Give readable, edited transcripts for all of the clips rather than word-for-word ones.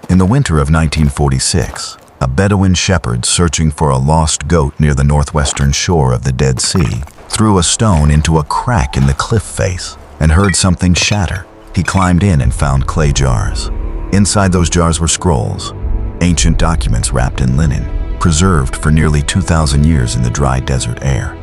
In the winter of 1946, a Bedouin shepherd searching for a lost goat near the northwestern shore of the Dead Sea threw a stone into a crack in the cliff face and heard something shatter. He climbed in and found clay jars. Inside those jars were scrolls, ancient documents wrapped in linen, preserved for nearly 2,000 years in the dry desert air.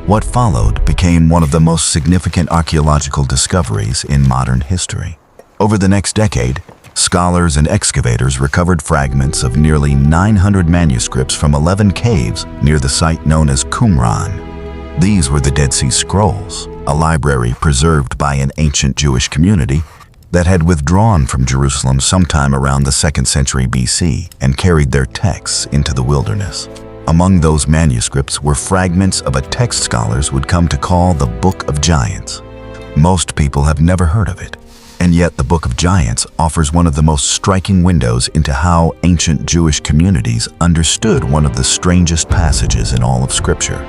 What followed became one of the most significant archaeological discoveries in modern history. Over the next decade, scholars and excavators recovered fragments of nearly 900 manuscripts from 11 caves near the site known as Qumran. These were the Dead Sea Scrolls, a library preserved by an ancient Jewish community that had withdrawn from Jerusalem sometime around the 2nd century BC and carried their texts into the wilderness. Among those manuscripts were fragments of a text scholars would come to call the Book of Giants. Most people have never heard of it, and yet the Book of Giants offers one of the most striking windows into how ancient Jewish communities understood one of the strangest passages in all of Scripture.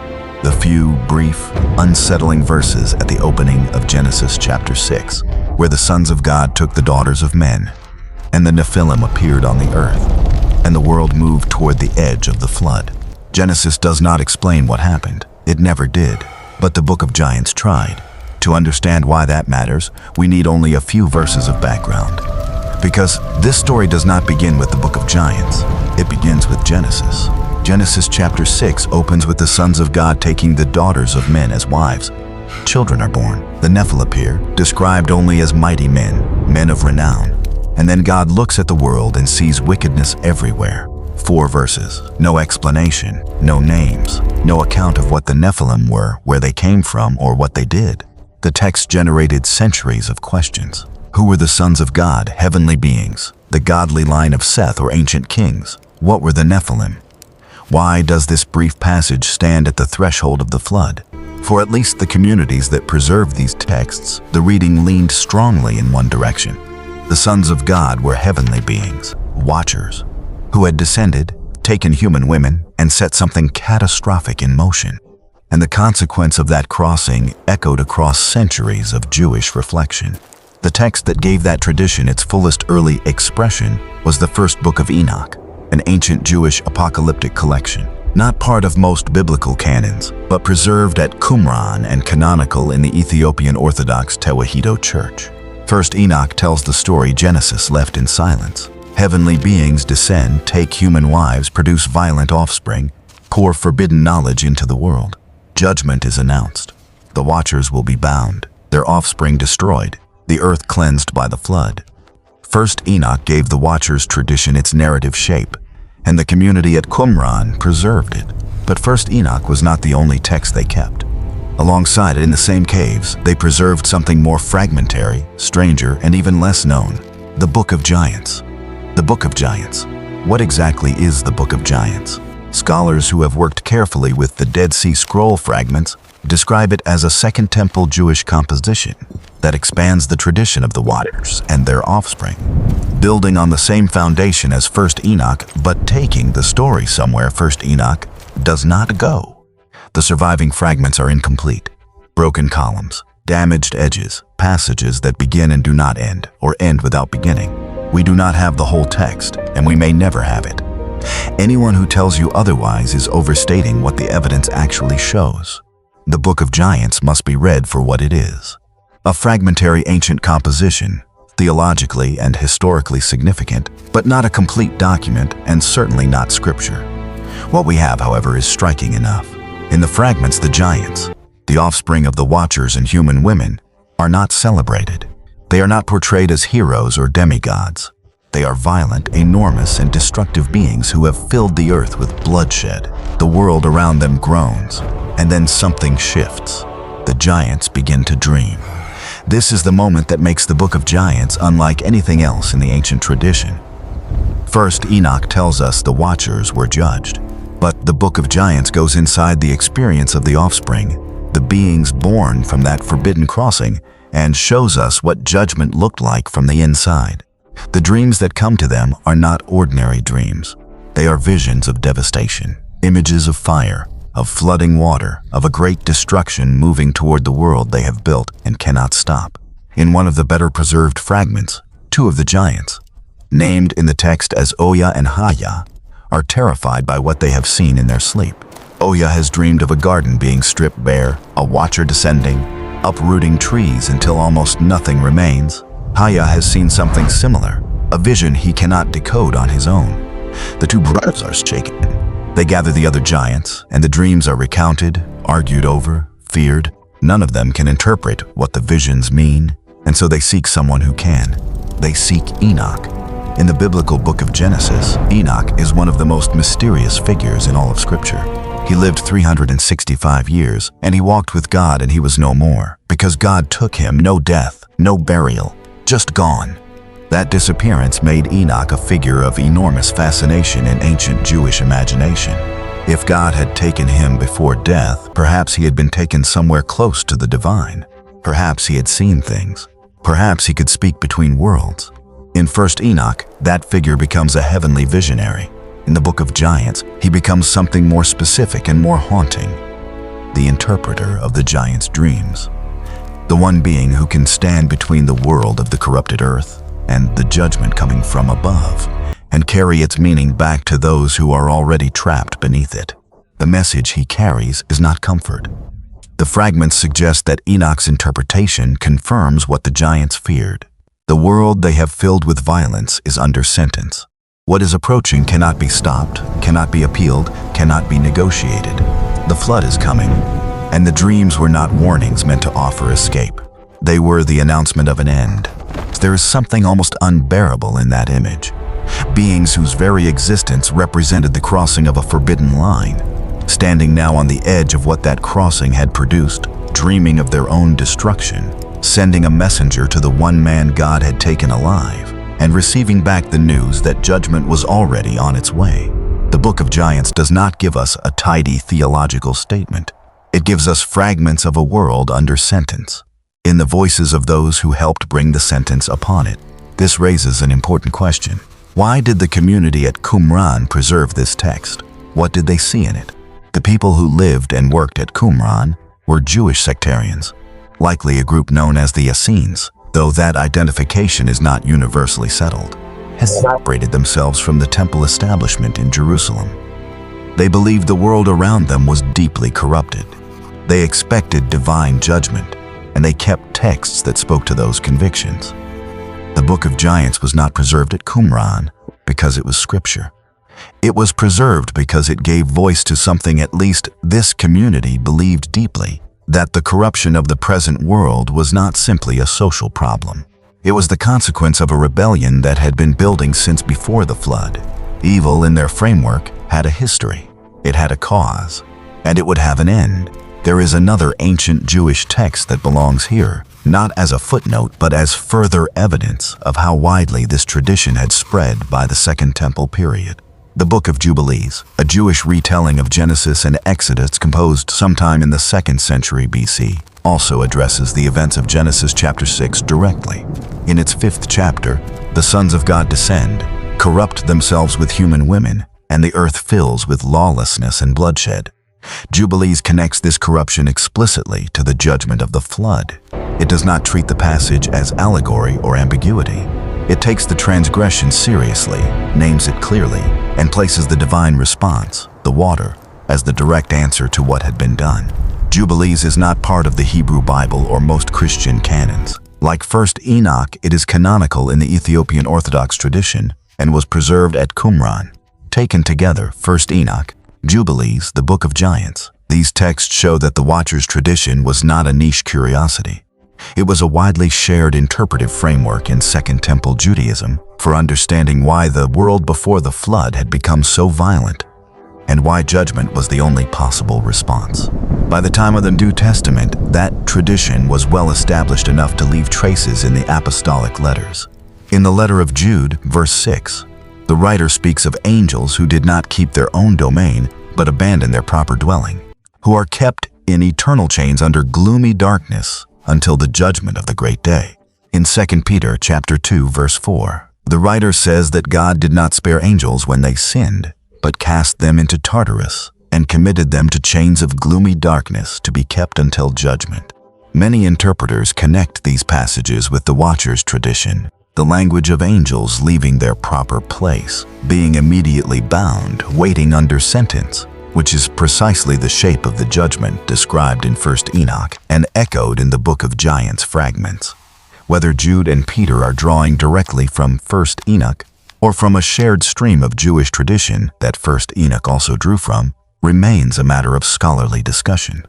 The few brief, unsettling verses at the opening of Genesis chapter 6, where the sons of God took the daughters of men, and the Nephilim appeared on the earth, and the world moved toward the edge of the flood. Genesis does not explain what happened. It never did. But the Book of Giants tried. To understand why that matters, we need only a few verses of background. Because this story does not begin with the Book of Giants. It begins with Genesis. Genesis chapter 6 opens with the sons of God taking the daughters of men as wives. Children are born. The Nephilim appear, described only as mighty men, men of renown. And then God looks at the world and sees wickedness everywhere. 4 verses, no explanation, no names, no account of what the Nephilim were, where they came from, or what they did. The text generated centuries of questions. Who were the sons of God, heavenly beings, the godly line of Seth or ancient kings? What were the Nephilim? Why does this brief passage stand at the threshold of the flood? For at least the communities that preserved these texts, the reading leaned strongly in one direction. The sons of God were heavenly beings, watchers, who had descended, taken human women, and set something catastrophic in motion. And the consequence of that crossing echoed across centuries of Jewish reflection. The text that gave that tradition its fullest early expression was the first book of Enoch, an ancient Jewish apocalyptic collection, not part of most biblical canons, but preserved at Qumran and canonical in the Ethiopian Orthodox Tewahedo Church. First Enoch tells the story Genesis left in silence. Heavenly beings descend, take human wives, produce violent offspring, pour forbidden knowledge into the world. Judgment is announced. The watchers will be bound, their offspring destroyed, the earth cleansed by the flood. First Enoch gave the watchers' tradition its narrative shape, and the community at Qumran preserved it. But First Enoch was not the only text they kept. Alongside it, in the same caves, they preserved something more fragmentary, stranger, and even less known: the Book of Giants. The Book of Giants. What exactly is the Book of Giants? Scholars who have worked carefully with the Dead Sea Scroll fragments describe it as a Second Temple Jewish composition that expands the tradition of the watchers and their offspring, building on the same foundation as First Enoch, but taking the story somewhere First Enoch does not go. The surviving fragments are incomplete, broken columns, damaged edges, passages that begin and do not end, or end without beginning. We do not have the whole text, and we may never have it. Anyone who tells you otherwise is overstating what the evidence actually shows. The Book of Giants must be read for what it is: a fragmentary ancient composition, theologically and historically significant, but not a complete document and certainly not scripture. What we have, however, is striking enough. In the fragments, the giants, the offspring of the watchers and human women, are not celebrated. They are not portrayed as heroes or demigods. They are violent, enormous, and destructive beings who have filled the earth with bloodshed. The world around them groans, and then something shifts. The giants begin to dream. This is the moment that makes the Book of Giants unlike anything else in the ancient tradition. First, Enoch tells us the watchers were judged, but the Book of Giants goes inside the experience of the offspring, the beings born from that forbidden crossing, and shows us what judgment looked like from the inside. The dreams that come to them are not ordinary dreams. They are visions of devastation, images of fire, of flooding water, of a great destruction moving toward the world they have built and cannot stop. In one of the better preserved fragments, 2 of the giants, named in the text as Oya and Haya, are terrified by what they have seen in their sleep. Oya has dreamed of a garden being stripped bare, a watcher descending, uprooting trees until almost nothing remains. Haya has seen something similar, a vision he cannot decode on his own. The two brothers are shaken. They gather the other giants, and the dreams are recounted, argued over, feared. None of them can interpret what the visions mean, and so they seek someone who can. They seek Enoch. In the biblical book of Genesis, Enoch is one of the most mysterious figures in all of Scripture. He lived 365 years, and he walked with God, and he was no more, because God took him. No death, no burial, just gone. That disappearance made Enoch a figure of enormous fascination in ancient Jewish imagination. If God had taken him before death, perhaps he had been taken somewhere close to the divine. Perhaps he had seen things. Perhaps he could speak between worlds. In 1 Enoch, that figure becomes a heavenly visionary. In the Book of Giants, he becomes something more specific and more haunting. The interpreter of the giants' dreams. The one being who can stand between the world of the corrupted earth and the judgment coming from above, and carry its meaning back to those who are already trapped beneath it. The message he carries is not comfort. The fragments suggest that Enoch's interpretation confirms what the giants feared. The world they have filled with violence is under sentence. What is approaching cannot be stopped, cannot be appealed, cannot be negotiated. The flood is coming, and the dreams were not warnings meant to offer escape. They were the announcement of an end. There is something almost unbearable in that image. Beings whose very existence represented the crossing of a forbidden line, standing now on the edge of what that crossing had produced, dreaming of their own destruction, sending a messenger to the one man God had taken alive, and receiving back the news that judgment was already on its way. The Book of Giants does not give us a tidy theological statement. It gives us fragments of a world under sentence, in the voices of those who helped bring the sentence upon it. This raises an important question. Why did the community at Qumran preserve this text? What did they see in it? The people who lived and worked at Qumran were Jewish sectarians, likely a group known as the Essenes, though that identification is not universally settled, has separated themselves from the temple establishment in Jerusalem. They believed the world around them was deeply corrupted. They expected divine judgment, and they kept texts that spoke to those convictions. The Book of Giants was not preserved at Qumran because it was scripture. It was preserved because it gave voice to something at least this community believed deeply, that the corruption of the present world was not simply a social problem. It was the consequence of a rebellion that had been building since before the flood. Evil in their framework had a history, it had a cause, and it would have an end. There is another ancient Jewish text that belongs here, not as a footnote but as further evidence of how widely this tradition had spread by the Second Temple period. The Book of Jubilees, a Jewish retelling of Genesis and Exodus composed sometime in the 2nd century BC, also addresses the events of Genesis chapter 6 directly. In its 5th chapter, the sons of God descend, corrupt themselves with human women, and the earth fills with lawlessness and bloodshed. Jubilees connects this corruption explicitly to the judgment of the flood. It does not treat the passage as allegory or ambiguity. It takes the transgression seriously, names it clearly, and places the divine response, the water, as the direct answer to what had been done. Jubilees is not part of the Hebrew Bible or most Christian canons. Like 1 Enoch, it is canonical in the Ethiopian Orthodox tradition and was preserved at Qumran. Taken together, 1 Enoch, Jubilees, the Book of Giants. These texts show that the Watchers' tradition was not a niche curiosity. It was a widely shared interpretive framework in Second Temple Judaism for understanding why the world before the flood had become so violent and why judgment was the only possible response. By the time of the New Testament, that tradition was well established enough to leave traces in the apostolic letters. In the letter of Jude, verse 6, the writer speaks of angels who did not keep their own domain but abandoned their proper dwelling, who are kept in eternal chains under gloomy darkness until the judgment of the great day. In 2 Peter chapter 2, verse 4, the writer says that God did not spare angels when they sinned, but cast them into Tartarus and committed them to chains of gloomy darkness to be kept until judgment. Many interpreters connect these passages with the Watchers' tradition, the language of angels leaving their proper place, being immediately bound, waiting under sentence, which is precisely the shape of the judgment described in 1 Enoch and echoed in the Book of Giants fragments. Whether Jude and Peter are drawing directly from 1 Enoch or from a shared stream of Jewish tradition that 1 Enoch also drew from, remains a matter of scholarly discussion.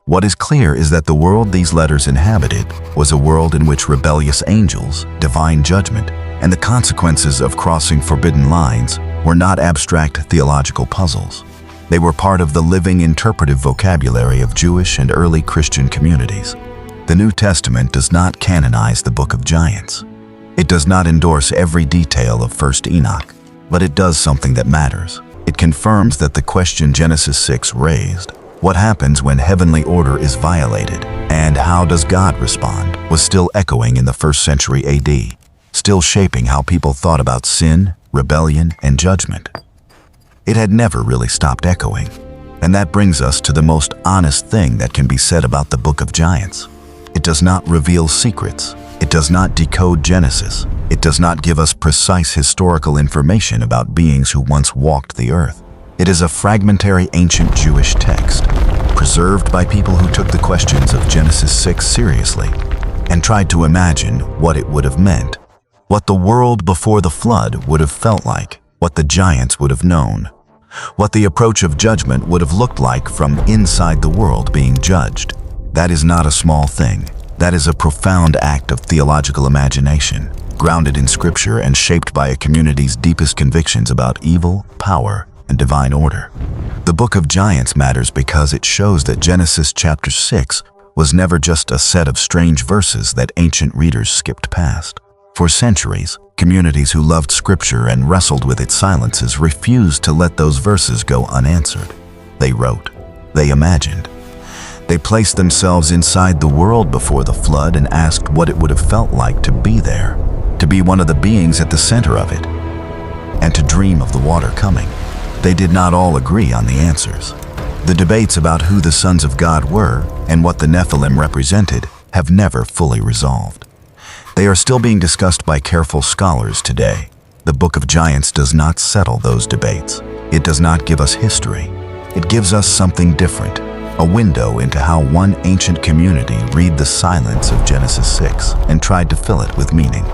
What is clear is that the world these letters inhabited was a world in which rebellious angels, divine judgment, and the consequences of crossing forbidden lines were not abstract theological puzzles. They were part of the living interpretive vocabulary of Jewish and early Christian communities. The New Testament does not canonize the Book of Giants. It does not endorse every detail of 1 Enoch, but it does something that matters. It confirms that the question Genesis 6 raised, what happens when heavenly order is violated, and how does God respond, was still echoing in the 1st century AD, still shaping how people thought about sin, rebellion, and judgment. It had never really stopped echoing. And that brings us to the most honest thing that can be said about the Book of Giants. It does not reveal secrets. It does not decode Genesis. It does not give us precise historical information about beings who once walked the earth. It is a fragmentary ancient Jewish text, preserved by people who took the questions of Genesis 6 seriously and tried to imagine what it would have meant, what the world before the flood would have felt like, what the giants would have known, what the approach of judgment would have looked like from inside the world being judged. That is not a small thing. That is a profound act of theological imagination, grounded in Scripture and shaped by a community's deepest convictions about evil, power, and divine order. The Book of Giants matters because it shows that Genesis chapter 6 was never just a set of strange verses that ancient readers skipped past. For centuries, communities who loved Scripture and wrestled with its silences refused to let those verses go unanswered. They wrote, they imagined. They placed themselves inside the world before the flood and asked what it would have felt like to be there, to be one of the beings at the center of it, and to dream of the water coming. They did not all agree on the answers. The debates about who the sons of God were and what the Nephilim represented have never fully resolved. They are still being discussed by careful scholars today. The Book of Giants does not settle those debates. It does not give us history. It gives us something different, a window into how one ancient community read the silence of Genesis 6 and tried to fill it with meaning.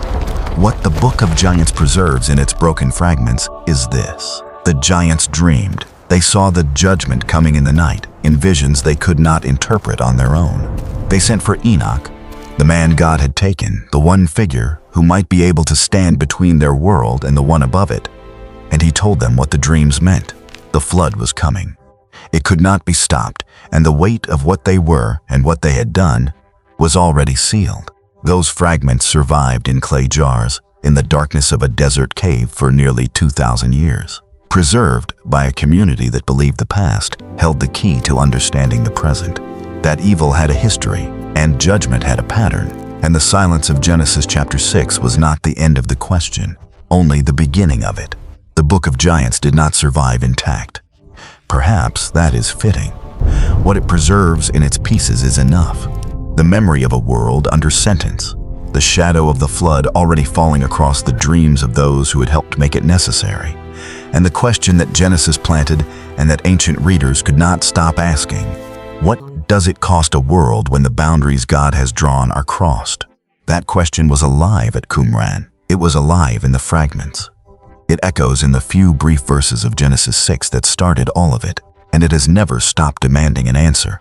What the Book of Giants preserves in its broken fragments is this. The giants dreamed. They saw the judgment coming in the night, in visions they could not interpret on their own. They sent for Enoch, the man God had taken, the one figure who might be able to stand between their world and the one above it. And he told them what the dreams meant. The flood was coming. It could not be stopped, and the weight of what they were and what they had done was already sealed. Those fragments survived in clay jars in the darkness of a desert cave for nearly 2,000 years. Preserved by a community that believed the past held the key to understanding the present. That evil had a history, and judgment had a pattern, and the silence of Genesis chapter 6 was not the end of the question, only the beginning of it. The Book of Giants did not survive intact. Perhaps that is fitting. What it preserves in its pieces is enough. The memory of a world under sentence, the shadow of the flood already falling across the dreams of those who had helped make it necessary, and the question that Genesis planted and that ancient readers could not stop asking. What does it cost a world when the boundaries God has drawn are crossed? That question was alive at Qumran. It was alive in the fragments. It echoes in the few brief verses of Genesis 6 that started all of it, and it has never stopped demanding an answer.